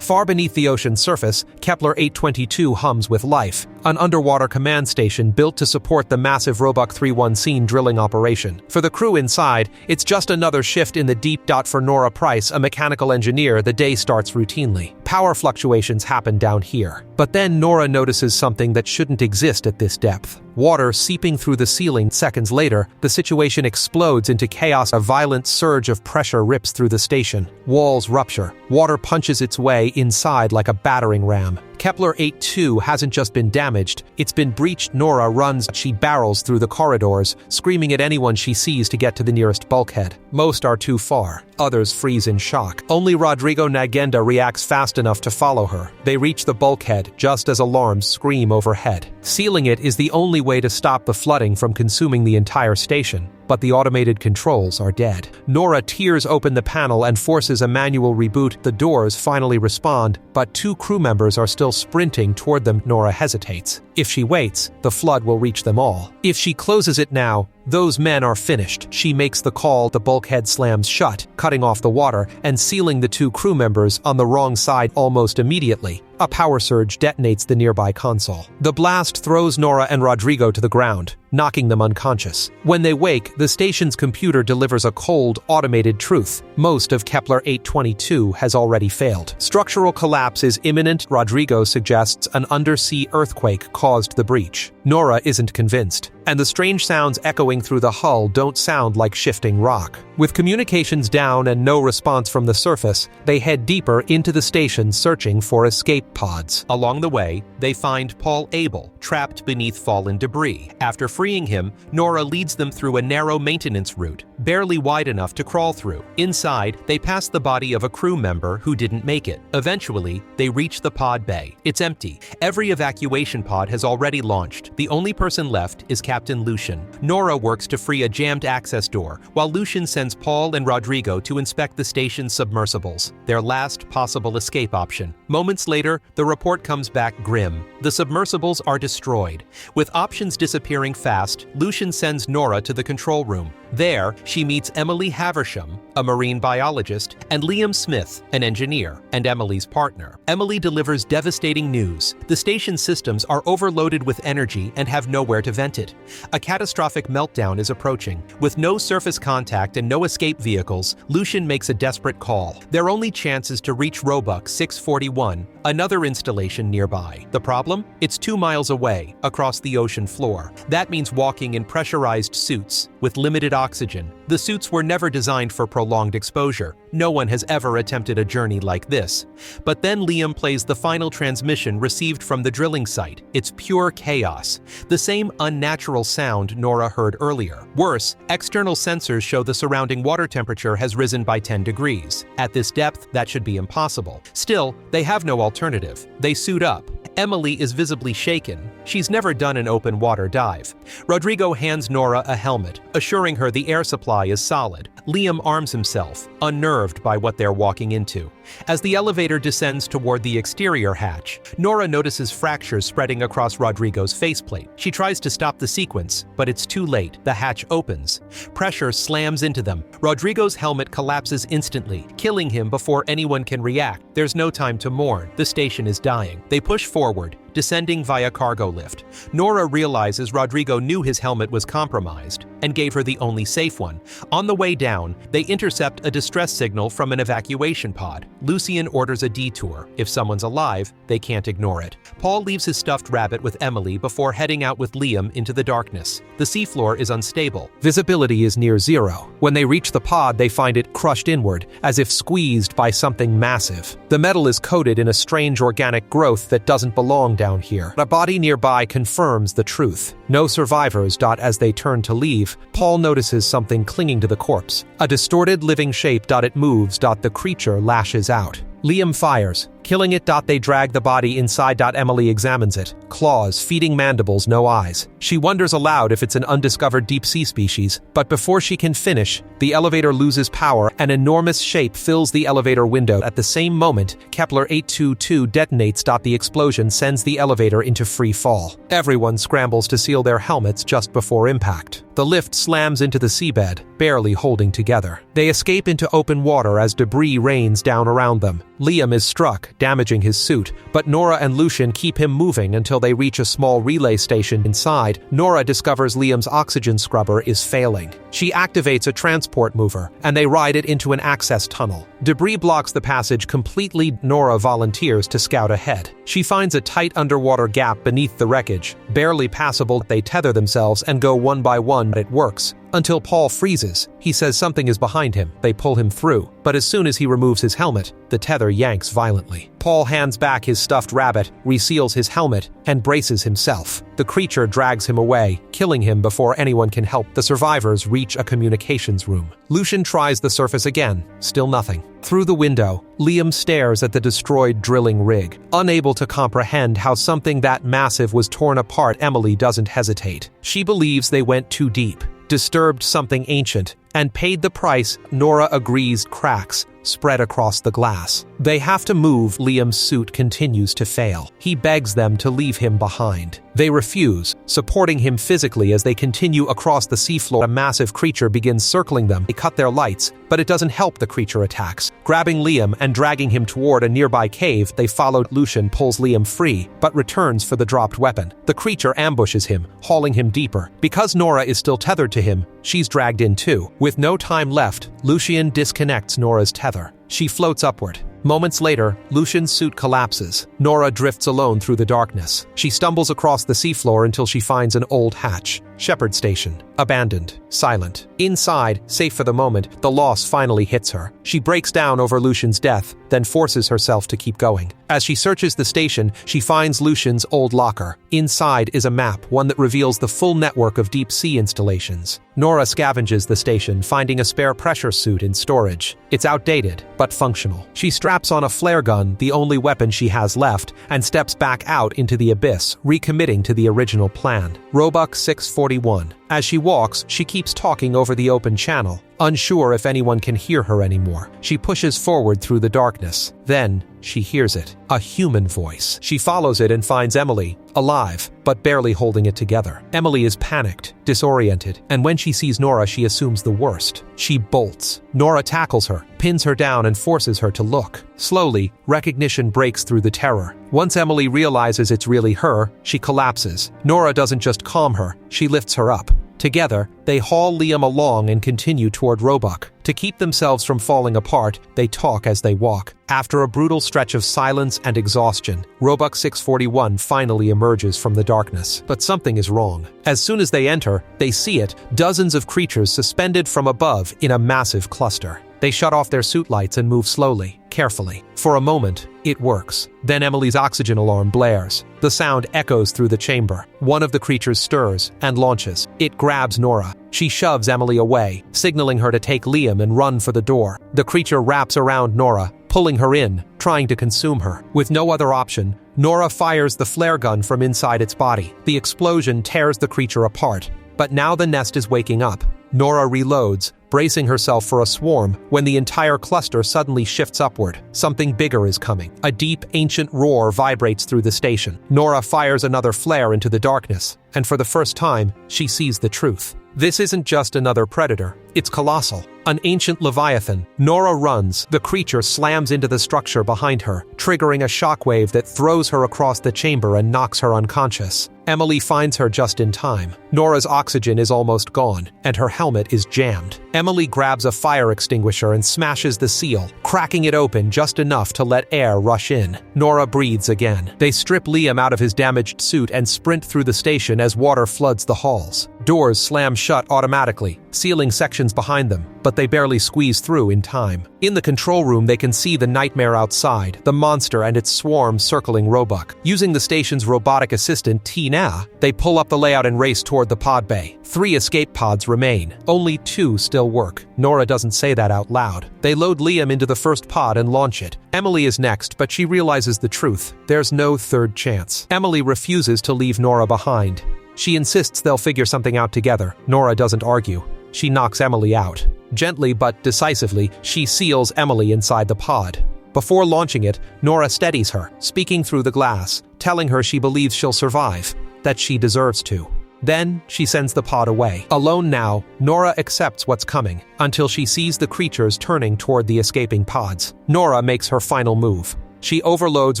Far beneath the ocean's surface, Kepler 822 hums with life, an underwater command station built to support the massive Roebuck 3-1 drilling operation. For the crew inside, it's just another shift in the deep. For Norah Price, a mechanical engineer, the day starts routinely. Power fluctuations happen down here. But then Norah notices something that shouldn't exist at this depth. Water seeping through the ceiling. Seconds later, the situation explodes into chaos. A violent surge of pressure rips through the station. Walls rupture. Water punches its way inside like a battering ram. Kepler 8-2 hasn't just been damaged, it's been breached. Norah runs. She barrels through the corridors, screaming at anyone she sees to get to the nearest bulkhead. Most are too far. Others freeze in shock. Only Rodrigo Nagenda reacts fast enough to follow her. They reach the bulkhead just as alarms scream overhead. Sealing it is the only way to stop the flooding from consuming the entire station. But the automated controls are dead. Norah tears open the panel and forces a manual reboot. The doors finally respond, but 2 crew members are still sprinting toward them. Norah hesitates. If she waits, the flood will reach them all. If she closes it now, those men are finished. She makes the call. The bulkhead slams shut, cutting off the water and sealing the 2 crew members on the wrong side. Almost immediately, a power surge detonates the nearby console. The blast throws Norah and Rodrigo to the ground, knocking them unconscious. When they wake, the station's computer delivers a cold, automated truth. Most of Kepler 822 has already failed. Structural collapse is imminent. Rodrigo suggests an undersea earthquake caused the breach. Norah isn't convinced, and the strange sounds echoing through the hull don't sound like shifting rock. With communications down and no response from the surface, they head deeper into the station searching for escape pods. Along the way, they find Paul Abel, trapped beneath fallen debris. After freeing him, Norah leads them through a narrow maintenance route, barely wide enough to crawl through. Inside, they pass the body of a crew member who didn't make it. Eventually, they reach the pod bay. It's empty. Every evacuation pod has already launched. The only person left is Captain Lucian. Norah works to free a jammed access door, while Lucian sends Paul and Rodrigo to inspect the station's submersibles, their last possible escape option. Moments later, the report comes back grim. The submersibles are destroyed. With options disappearing fast, Lucian sends Norah to the control room. There, she meets Emily Haversham, a marine biologist, and Liam Smith, an engineer, and Emily's partner. Emily delivers devastating news. The station's systems are overloaded with energy and have nowhere to vent it. A catastrophic meltdown is approaching. With no surface contact and no escape vehicles, Lucian makes a desperate call. Their only chance is to reach Roebuck 641, another installation nearby. The problem? It's 2 miles away, across the ocean floor. That means walking in pressurized suits, with limited oxygen. The suits were never designed for prolonged exposure. No one has ever attempted a journey like this. But then Liam plays the final transmission received from the drilling site. It's pure chaos. The same unnatural sound Norah heard earlier. Worse, external sensors show the surrounding water temperature has risen by 10 degrees. At this depth, that should be impossible. Still, they have no alternative. They suit up. Emily is visibly shaken. She's never done an open water dive. Rodrigo hands Norah a helmet, assuring her the air supply is solid. Liam arms himself, unnerved by what they're walking into. As the elevator descends toward the exterior hatch, Norah notices fractures spreading across Rodrigo's faceplate. She tries to stop the sequence, but it's too late. The hatch opens. Pressure slams into them. Rodrigo's helmet collapses instantly, killing him before anyone can react. There's no time to mourn. The station is dying. They push forward, descending via cargo lift. Norah realizes Rodrigo knew his helmet was compromised and gave her the only safe one. On the way down, they intercept a distress signal from an evacuation pod. Lucian orders a detour. If someone's alive, they can't ignore it. Paul leaves his stuffed rabbit with Emily before heading out with Liam into the darkness. The seafloor is unstable. Visibility is near zero. When they reach the pod, they find it crushed inward, as if squeezed by something massive. The metal is coated in a strange organic growth that doesn't belong down here. A body nearby confirms the truth. No survivors. As they turn to leave, Paul notices something clinging to the corpse. A distorted living shape. It moves. The creature lashes out. Liam fires, killing it. They drag the body inside. Emily examines it. Claws, feeding mandibles, no eyes. She wonders aloud if it's an undiscovered deep-sea species, but before she can finish, the elevator loses power. An enormous shape fills the elevator window. At the same moment, Kepler 822 detonates. The explosion sends the elevator into free fall. Everyone scrambles to seal their helmets just before impact. The lift slams into the seabed, barely holding together. They escape into open water as debris rains down around them. Liam is struck, damaging his suit, but Norah and Lucian keep him moving until they reach a small relay station inside. Norah discovers Liam's oxygen scrubber is failing. She activates a transport mover, and they ride it into an access tunnel. Debris blocks the passage completely. Norah volunteers to scout ahead. She finds a tight underwater gap beneath the wreckage, barely passable. They tether themselves and go one by one, but it works. Until Paul freezes. He says something is behind him. They pull him through, but as soon as he removes his helmet, the tether yanks violently. Paul hands back his stuffed rabbit, reseals his helmet, and braces himself. The creature drags him away, killing him before anyone can help. The survivors reach a communications room. Lucian tries the surface again. Still nothing. Through the window, Liam stares at the destroyed drilling rig. Unable to comprehend how something that massive was torn apart, Emily doesn't hesitate. She believes they went too deep, disturbed something ancient, and paid the price. Norah agrees. Cracks spread across the glass. They have to move. Liam's suit continues to fail. He begs them to leave him behind. They refuse, supporting him physically as they continue across the seafloor. A massive creature begins circling them. They cut their lights, but it doesn't help. The creature attacks, grabbing Liam and dragging him toward a nearby cave. They follow. Lucian pulls Liam free, but returns for the dropped weapon. The creature ambushes him, hauling him deeper. Because Norah is still tethered to him, she's dragged in too. With no time left, Lucian disconnects Norah's tether. She floats upward. Moments later, Lucian's suit collapses. Norah drifts alone through the darkness. She stumbles across the seafloor until she finds an old hatch. Shepherd Station. Abandoned. Silent. Inside, safe for the moment, the loss finally hits her. She breaks down over Lucian's death, then forces herself to keep going. As she searches the station, she finds Lucian's old locker. Inside is a map, one that reveals the full network of deep-sea installations. Norah scavenges the station, finding a spare pressure suit in storage. It's outdated, but functional. She straps on a flare gun, the only weapon she has left, and steps back out into the abyss, recommitting to the original plan. Roebuck 641. As she walks, she keeps talking over the open channel, unsure if anyone can hear her anymore. She pushes forward through the darkness. Then, she hears it. A human voice. She follows it and finds Emily, alive, but barely holding it together. Emily is panicked, disoriented, and when she sees Norah, she assumes the worst. She bolts. Norah tackles her, pins her down, and forces her to look. Slowly, recognition breaks through the terror. Once Emily realizes it's really her, she collapses. Norah doesn't just calm her, she lifts her up. Together, they haul Liam along and continue toward Roebuck. To keep themselves from falling apart, they talk as they walk. After a brutal stretch of silence and exhaustion, Roebuck 641 finally emerges from the darkness. But something is wrong. As soon as they enter, they see it, dozens of creatures suspended from above in a massive cluster. They shut off their suit lights and move slowly, carefully. For a moment, it works. Then Emily's oxygen alarm blares. The sound echoes through the chamber. One of the creatures stirs and launches. It grabs Norah. She shoves Emily away, signaling her to take Liam and run for the door. The creature wraps around Norah, pulling her in, trying to consume her. With no other option, Norah fires the flare gun from inside its body. The explosion tears the creature apart. But now the nest is waking up. Norah reloads, bracing herself for a swarm, when the entire cluster suddenly shifts upward. Something bigger is coming. A deep, ancient roar vibrates through the station. Norah fires another flare into the darkness, and for the first time, she sees the truth. This isn't just another predator. It's colossal. An ancient leviathan. Norah runs. The creature slams into the structure behind her, triggering a shockwave that throws her across the chamber and knocks her unconscious. Emily finds her just in time. Norah's oxygen is almost gone, and her helmet is jammed. Emily grabs a fire extinguisher and smashes the seal, cracking it open just enough to let air rush in. Norah breathes again. They strip Liam out of his damaged suit and sprint through the station as water floods the halls. Doors slam shut automatically, sealing sections behind them, but they barely squeeze through in time. In the control room, they can see the nightmare outside, the monster and its swarm circling Roebuck. Using the station's robotic assistant, Tina, they pull up the layout and race toward the pod bay. 3 escape pods remain. Only 2 still work. Norah doesn't say that out loud. They load Liam into the first pod and launch it. Emily is next, but she realizes the truth. There's no third chance. Emily refuses to leave Norah behind. She insists they'll figure something out together. Norah doesn't argue. She knocks Emily out. Gently but decisively, she seals Emily inside the pod. Before launching it, Norah steadies her, speaking through the glass, telling her she believes she'll survive, that she deserves to. Then, she sends the pod away. Alone now, Norah accepts what's coming, until she sees the creatures turning toward the escaping pods. Norah makes her final move. She overloads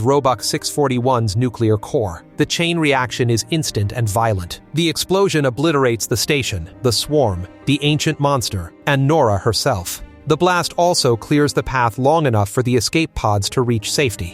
Roebuck 641's nuclear core. The chain reaction is instant and violent. The explosion obliterates the station, the swarm, the ancient monster, and Norah herself. The blast also clears the path long enough for the escape pods to reach safety.